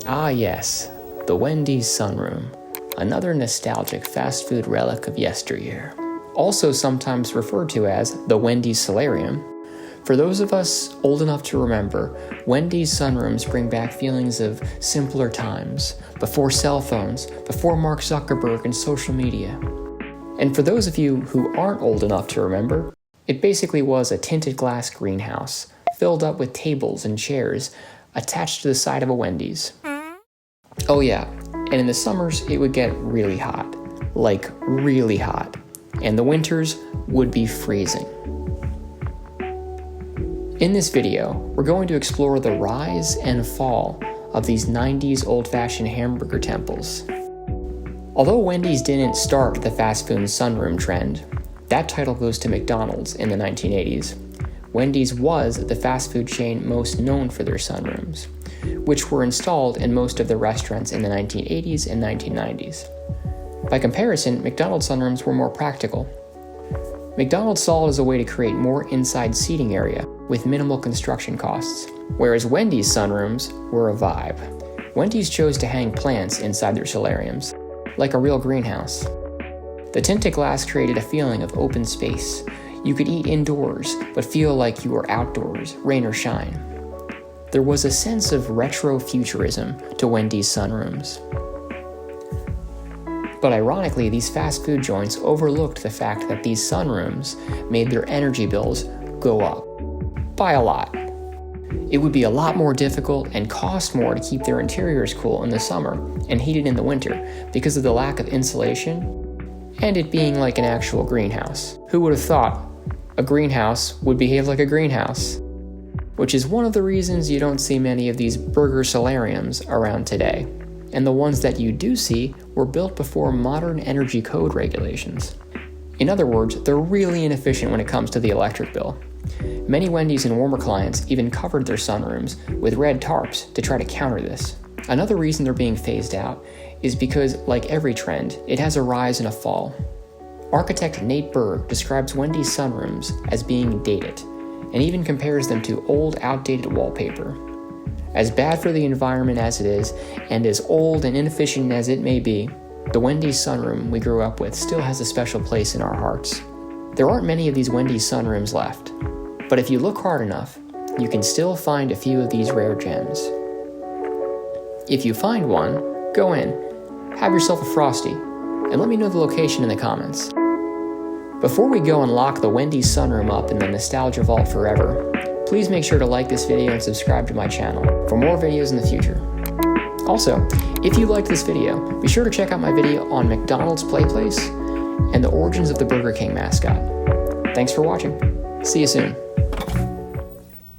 Ah yes, the Wendys Sunroom, another nostalgic fast food relic of yesteryear. Also sometimes referred to as the Wendys Solarium. For those of us old enough to remember, Wendys Sunrooms bring back feelings of simpler times, before cell phones, before Mark Zuckerberg and social media. And for those of you who aren't old enough to remember, it basically was a tinted glass greenhouse, filled up with tables and chairs attached to the side of a Wendy's. Oh yeah, and in the summers it would get really hot. Like really hot. And the winters would be freezing. In this video, we're going to explore the rise and fall of these 90s old-fashioned hamburger temples. Although Wendy's didn't start the fast food sunroom trend, that title goes to McDonald's in the 1980s. Wendy's was the fast food chain most known for their sunrooms, which were installed in most of the restaurants in the 1980s and 1990s. By comparison, McDonald's sunrooms were more practical. McDonald's saw it as a way to create more inside seating area with minimal construction costs, whereas Wendy's sunrooms were a vibe. Wendy's chose to hang plants inside their solariums, like a real greenhouse. The tinted glass created a feeling of open space. You could eat indoors, but feel like you were outdoors, rain or shine. There was a sense of retro-futurism to Wendy's sunrooms. But ironically, these fast food joints overlooked the fact that these sunrooms made their energy bills go up by a lot. It would be a lot more difficult and cost more to keep their interiors cool in the summer and heated in the winter because of the lack of insulation and it being like an actual greenhouse. Who would have thought a greenhouse would behave like a greenhouse? Which is one of the reasons you don't see many of these burger solariums around today. And the ones that you do see were built before modern energy code regulations. In other words, they're really inefficient when it comes to the electric bill. Many Wendy's and warmer clients even covered their sunrooms with red tarps to try to counter this. Another reason they're being phased out is because, like every trend, it has a rise and a fall. Architect Nate Berg describes Wendy's sunrooms as being dated, and even compares them to old, outdated wallpaper. As bad for the environment as it is, and as old and inefficient as it may be, the Wendy's sunroom we grew up with still has a special place in our hearts. There aren't many of these Wendy's sunrooms left, but if you look hard enough, you can still find a few of these rare gems. If you find one, go in, have yourself a Frosty, and let me know the location in the comments. Before we go and lock the Wendy's sunroom up in the nostalgia vault forever, please make sure to like this video and subscribe to my channel for more videos in the future. Also, if you liked this video, be sure to check out my video on McDonald's Play Place and the origins of the Burger King mascot. Thanks for watching. See you soon.